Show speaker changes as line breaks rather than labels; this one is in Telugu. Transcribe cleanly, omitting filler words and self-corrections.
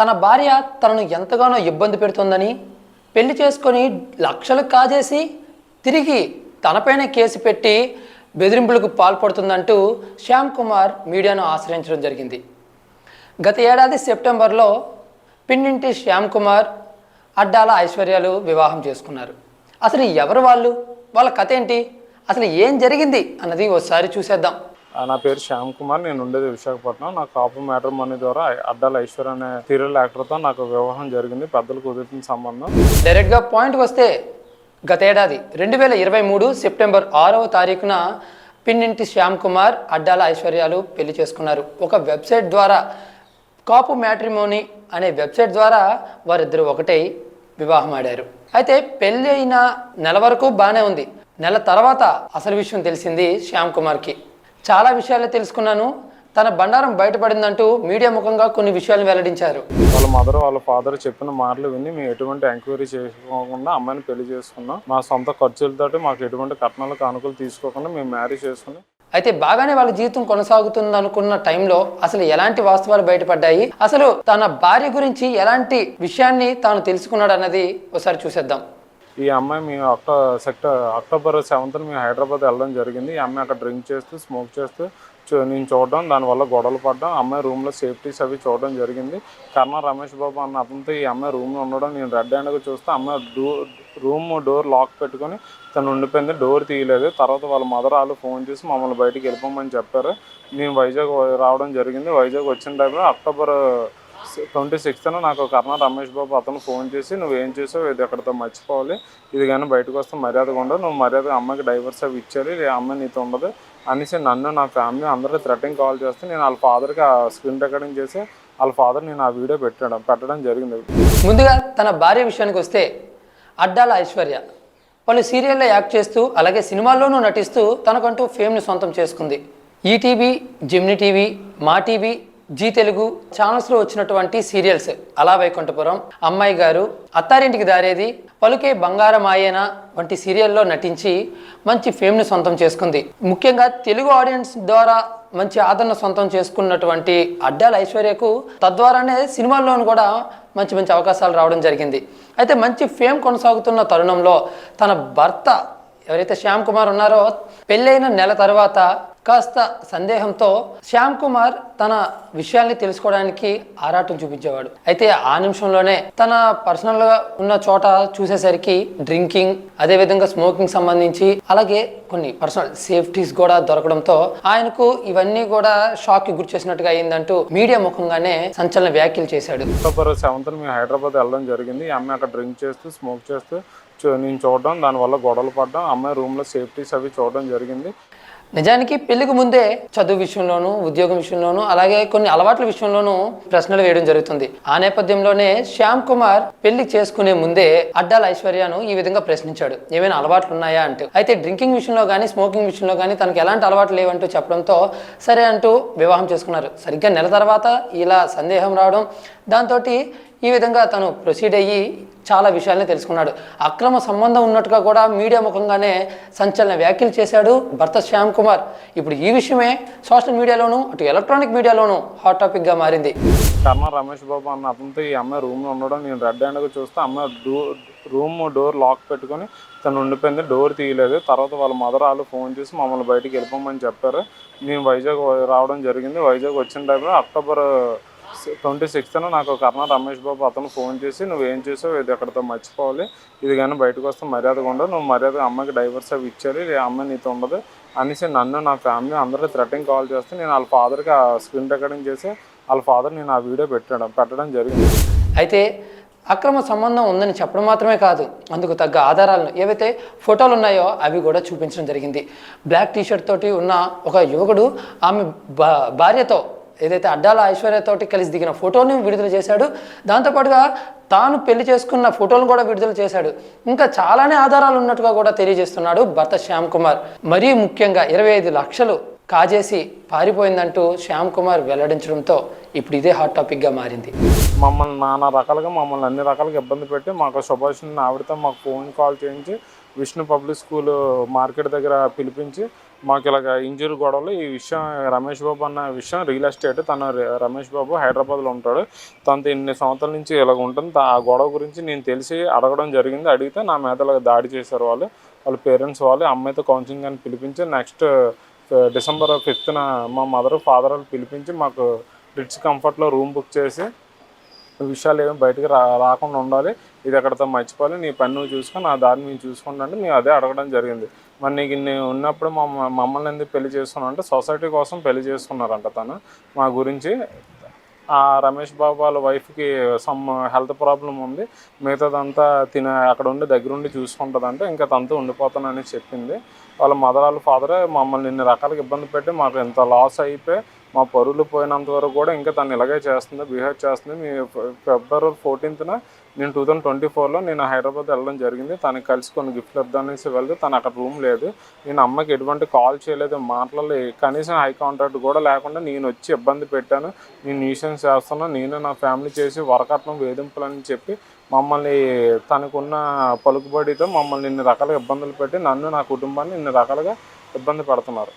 తన భార్య తనను ఎంతగానో ఇబ్బంది పెడుతుందని, పెళ్లి చేసుకొని లక్షలు కాజేసి తిరిగి తనపైనే కేసు పెట్టి బెదిరింపులకు పాల్పడుతుందంటూ శ్యామ్ కుమార్ మీడియాను ఆశ్రయించడం జరిగింది. గత ఏడాది సెప్టెంబర్లో పిన్నింటి శ్యామ్ కుమార్, అడ్డాల ఐశ్వర్యాలు వివాహం చేసుకున్నారు. అసలు ఎవరు వాళ్ళ కథ ఏంటి, అసలు ఏం జరిగింది అన్నది ఒకసారి చూసేద్దాం.
నా పేరు శ్యామ్ కుమార్, నేను ఉండేది విశాఖపట్నం. నాకు కాపు మ్యాట్రిమోనీ ద్వారా అడ్డాల ఐశ్వర్య అనే సీరియల్ యాక్టర్తో నాకు వివాహం జరిగింది. పెద్దలు కుదురుతున్న సంబంధం.
డైరెక్ట్గా పాయింట్కి వస్తే గత ఏడాది 2023 సెప్టెంబర్ 6వ తారీఖున పిన్నింటి శ్యామ్ కుమార్, అడ్డాల ఐశ్వర్యాలు పెళ్లి చేసుకున్నారు. ఒక వెబ్సైట్ ద్వారా, కాపు మ్యాట్రిమోనీ అనే వెబ్సైట్ ద్వారా వారిద్దరూ ఒకటై వివాహం ఆడారు. అయితే పెళ్ళి అయిన నెల వరకు బాగానే ఉంది. నెల తర్వాత అసలు విషయం తెలిసింది శ్యామ్ కుమార్కి. చాలా విషయాలు తెలుసుకున్నాను, తన బండారం బయటపడిందంటూ మీడియా ముఖంగా కొన్ని విషయాలు వెల్లడించారు.
వాళ్ళ మదర్ వాళ్ళ ఫాదర్ చెప్పిన మాటలు విని మేము ఎటువంటి ఎంక్వైరీ చేసుకోకుండా అమ్మాయిని పెళ్లి చేసుకున్నాం. మా సొంత ఖర్చులతోటి మాకు ఎటువంటి కట్నాలు కానుకలు తీసుకోకుండా మేము మ్యారేజ్ చేసుకున్నాం.
అయితే బాగానే వాళ్ళ జీవితం కొనసాగుతుంది అనుకున్న టైంలో అసలు ఎలాంటి వాస్తవాలు బయటపడ్డాయి, అసలు తన భార్య గురించి ఎలాంటి విషయాన్ని తాను తెలుసుకున్నాడు అన్నది ఒకసారి చూసేద్దాం.
ఈ అమ్మాయి మేము అక్టోబర్ 7th మేము హైదరాబాద్ వెళ్ళడం జరిగింది. ఈ అమ్మాయి అక్కడ డ్రింక్ చేస్తూ స్మోక్ చేస్తూ నేను చూడడం, దానివల్ల గొడవలు పడడం, అమ్మాయి రూమ్లో సేఫ్టీస్ అవి చూడడం జరిగింది. కర్ణ రమేష్ బాబు అన్న అతనితో ఈ అమ్మాయి రూమ్లో ఉండడం నేను రెడ్ హ్యాండ్గా చూస్తే అమ్మాయి రూమ్ డోర్ లాక్ పెట్టుకొని తను ఉండిపోయింది, డోర్ తీయలేదు. తర్వాత వాళ్ళ మదర్ వాళ్ళు ఫోన్ చేసి మమ్మల్ని బయటికి వెళ్ళిపోమని చెప్పారు. మేము వైజాగ్ రావడం జరిగింది. వైజాగ్ వచ్చిన టైంలో అక్టోబర్ 26th నాకు కర్ణ రమేష్ బాబు అతను ఫోన్ చేసి నువ్వేం చేసావు, ఇది ఎక్కడితో మర్చిపోవాలి, ఇది కానీ బయటకు వస్తే మర్యాదగా ఉండదు, నువ్వు మర్యాదగా అమ్మాయికి డైవర్స్ అవి ఇచ్చేయాలి, అమ్మాయి నీతో ఉండదు అనేసి నన్ను నా ఫ్యామిలీ అందరూ థ్రెటనింగ్ కాల్ చేస్తే నేను వాళ్ళ ఫాదర్కి ఆ స్క్రీన్ రికార్డింగ్ చేసి వాళ్ళ ఫాదర్ నేను ఆ వీడియో పెట్టడం జరిగింది.
ముందుగా తన భార్య విషయానికి వస్తే అడ్డాల ఐశ్వర్య పలు సీరియల్లో యాక్ట్ చేస్తూ అలాగే సినిమాల్లోనూ నటిస్తూ తనకంటూ ఫేమ్ని సొంతం చేసుకుంది. ఈటీవీ, జెమినీ టీవీ, మా టీవీ, జీ తెలుగు ఛానల్స్లో వచ్చినటువంటి సీరియల్స్ అలా వైకుంఠపురం, అమ్మాయి గారు, అత్తారింటికి దారేది, పలుకే బంగారమాయేనా వంటి సీరియల్లో నటించి మంచి ఫేమ్ని సొంతం చేసుకుంది. ముఖ్యంగా తెలుగు ఆడియన్స్ ద్వారా మంచి ఆదరణ సొంతం చేసుకున్నటువంటి అడ్డాల ఐశ్వర్యకు తద్వారానే సినిమాల్లోనూ కూడా మంచి మంచి అవకాశాలు రావడం జరిగింది. అయితే మంచి ఫేమ్ కొనసాగుతున్న తరుణంలో తన భర్త ఎవరైతే శ్యామ్ కుమార్ ఉన్నారో పెళ్ళైన నెల తర్వాత కాస్త సందేహంతో శ్యామ్ కుమార్ తన విషయాల్ని తెలుసుకోవడానికి ఆరాటం చూపించేవాడు. అయితే ఆ నిమిషంలోనే తన పర్సనల్గా ఉన్న చోట చూసేసరికి డ్రింకింగ్, అదేవిధంగా స్మోకింగ్ సంబంధించి అలాగే కొన్ని పర్సనల్ సేఫ్టీస్ కూడా దొరకడంతో ఆయనకు ఇవన్నీ కూడా షాక్ కి గురి చేసినట్టుగా అయిందంటూ మీడియా ముఖంగానే సంచలన వ్యాఖ్యలు చేశాడు.
అక్టోబర్ 7th మేము హైదరాబాద్ వెళ్ళడం జరిగింది. ఈ అమ్మాయి అక్కడ డ్రింక్ చేస్తూ స్మోక్ చేస్తూ నేను చూడడం, దానివల్ల గొడవలు పడడం, అమ్మాయి రూమ్లో సేఫ్టీస్ అవి చూడడం జరిగింది.
నిజానికి పెళ్లికి ముందే చదువు విషయంలోనూ, ఉద్యోగం విషయంలోనూ, అలాగే కొన్ని అలవాట్ల విషయంలోనూ ప్రశ్నలు వేయడం జరుగుతుంది. ఆ నేపథ్యంలోనే శ్యామ్ కుమార్ పెళ్లి చేసుకునే ముందే అడ్డాల ఐశ్వర్యను ఈ విధంగా ప్రశ్నించాడు, ఏమైనా అలవాట్లు ఉన్నాయా అంటూ. అయితే డ్రింకింగ్ విషయంలో కానీ స్మోకింగ్ విషయంలో కానీ తనకి ఎలాంటి అలవాట్లు లేవంటూ చెప్పడంతో సరే అంటూ వివాహం చేసుకున్నారు. సరిగ్గా నెల తర్వాత ఇలా సందేహం రావడం, దాంతో ఈ విధంగా తను ప్రొసీడ్ అయ్యి చాలా విషయాల్ని తెలుసుకున్నాడు. అక్రమ సంబంధం ఉన్నట్టుగా కూడా మీడియా ముఖంగానే సంచలన వ్యాఖ్యలు చేశాడు భర్త శ్యామ్ కుమార్. ఇప్పుడు ఈ విషయమే సోషల్ మీడియాలోనూ అటు ఎలక్ట్రానిక్ మీడియాలోనూ హాట్ టాపిక్గా మారింది.
కర్ణ రమేష్ బాబు అన్న అతనితో ఈ అమ్మాయి రూమ్లో ఉండడం నేను రెడ్ హ్యాండ్గా చూస్తే అమ్మాయి రూమ్ డోర్ లాక్ పెట్టుకొని తను ఉండిపోయింది, డోర్ తీయలేదు. తర్వాత వాళ్ళ మదర్ వాళ్ళు ఫోన్ చేసి మమ్మల్ని బయటికి వెళ్ళిపోమని చెప్పారు. మేము వైజాగ్ రావడం జరిగింది. వైజాగ్ వచ్చిన టైంలో అక్టోబర్ 26th నాకు కర్ణ రమేష్ బాబు అతను ఫోన్ చేసి నువ్వేం చేసావు, ఇది ఎక్కడితో మర్చిపోవాలి, ఇది కానీ బయటకు వస్తే మర్యాదగా ఉండదు, నువ్వు మర్యాదగా అమ్మాయికి డైవర్స్ అవి ఇచ్చేయాలి, అమ్మాయి నీతో ఉండదు అనేసి నన్ను నా ఫ్యామిలీ అందరూ థ్రెటనింగ్ కాల్ చేస్తే నేను వాళ్ళ ఫాదర్కి ఆ స్క్రీన్ రికార్డింగ్ చేసి వాళ్ళ ఫాదర్ నేను ఆ వీడియో పెట్టడం జరిగింది.
అయితే అక్రమ సంబంధం ఉందని చెప్పడం మాత్రమే కాదు, అందుకు తగ్గ ఆధారాలను ఏవైతే ఫోటోలు ఉన్నాయో అవి కూడా చూపించడం జరిగింది. బ్లాక్ టీషర్ట్ తోటి ఉన్న ఒక యువకుడు ఆమె భార్యతో ఏదైతే అడ్డాల ఐశ్వర్యతోటి కలిసి దిగిన ఫోటోని విడుదల చేశాడు. దాంతోపాటుగా తాను పెళ్లి చేసుకున్న ఫోటోలను కూడా విడుదల చేశాడు. ఇంకా చాలానే ఆధారాలు ఉన్నట్టుగా కూడా తెలియజేస్తున్నాడు భర్త శ్యామ్ కుమార్. మరీ ముఖ్యంగా 25 లక్షలు కాజేసి పారిపోయిందంటూ శ్యామ్ కుమార్ వెల్లడించడంతో ఇప్పుడు ఇదే హాట్ టాపిక్గా మారింది.
మమ్మల్ని నానా రకాలుగా అన్ని రకాలుగా ఇబ్బంది పెట్టి మాకు సుభాషిణి ఆవిడతో మాకు ఫోన్ కాల్ చేయించి విష్ణు పబ్లిక్ స్కూల్ మార్కెట్ దగ్గర పిలిపించి మాకు ఇలాగ ఇంజురీ గొడవలు ఈ విషయం రమేష్ బాబు అన్న విషయం రియల్ ఎస్టేట్ తన రమేష్ బాబు హైదరాబాద్లో ఉంటాడు, తనతో ఇన్ని సంవత్సరాల నుంచి ఇలాగ ఉంటుంది. ఆ గొడవ గురించి నేను తెలిసి అడగడం జరిగింది. అడిగితే నా మీద ఇలాగ దాడి చేశారు వాళ్ళ పేరెంట్స్ వాళ్ళు. అమ్మాయితో కౌన్సిలింగ్ అని పిలిపించి నెక్స్ట్ December 5th మా మదర్ ఫాదర్ వాళ్ళు పిలిపించి మాకు రిచ్ కంఫర్ట్లో రూమ్ బుక్ చేసి విషయాలు ఏమి బయటకు రాకుండా ఉండాలి, ఇది ఎక్కడితో మర్చిపోవాలి, నీ పని నువ్వు చూసుకొని నా దారి మేము చూసుకుంటా అంటే మేము అదే అడగడం జరిగింది. మరి నీకు ఇన్ని ఉన్నప్పుడు మమ్మల్ని ఎందుకు పెళ్లి చేసుకున్నావు అంటే సొసైటీ కోసం పెళ్లి చేసుకున్నారంట తను మా గురించి. ఆ రమేష్ బాబు వాళ్ళ వైఫ్కి సమ్ హెల్త్ ప్రాబ్లం ఉంది, మిగతాదంతా అక్కడ ఉండి దగ్గరుండి చూసుకుంటుందంటే ఇంకా తనతో ఉండిపోతానని చెప్పింది. వాళ్ళ మదర్ వాళ్ళ ఫాదరే మమ్మల్ని ఇన్ని రకాలుగా ఇబ్బంది పెట్టి మాకు ఎంత లాస్ అయిపోయి మా పరువులు పోయినంత వరకు కూడా ఇంకా తను ఇలాగే చేస్తుంది, బిహేవ్ చేస్తుంది. మీ February 14th నేను 2024లో నేను హైదరాబాద్ వెళ్ళడం జరిగింది. తనకి కలిసి కొన్ని గిఫ్ట్లు ఇద్దామనేసి వెళ్తే తను అక్కడ రూమ్ లేదు. నేను అమ్మకి ఎటువంటి కాల్ చేయలేదు, మాటలేదు, కనీసం హై కాంటాక్ట్ కూడా లేకుండా నేను వచ్చి ఇబ్బంది పెట్టాను, నేను న్యూసెన్స్ చేస్తున్నాను, నేను నా ఫ్యామిలీ చేసి వరకట్నం వేధింపులని చెప్పి మమ్మల్ని తనకున్న పలుకుబడితో మమ్మల్ని ఇన్ని రకాలుగా ఇబ్బందులు పెట్టి నన్ను నా కుటుంబాన్ని ఇన్ని రకాలుగా ఇబ్బంది పెడుతున్నారు.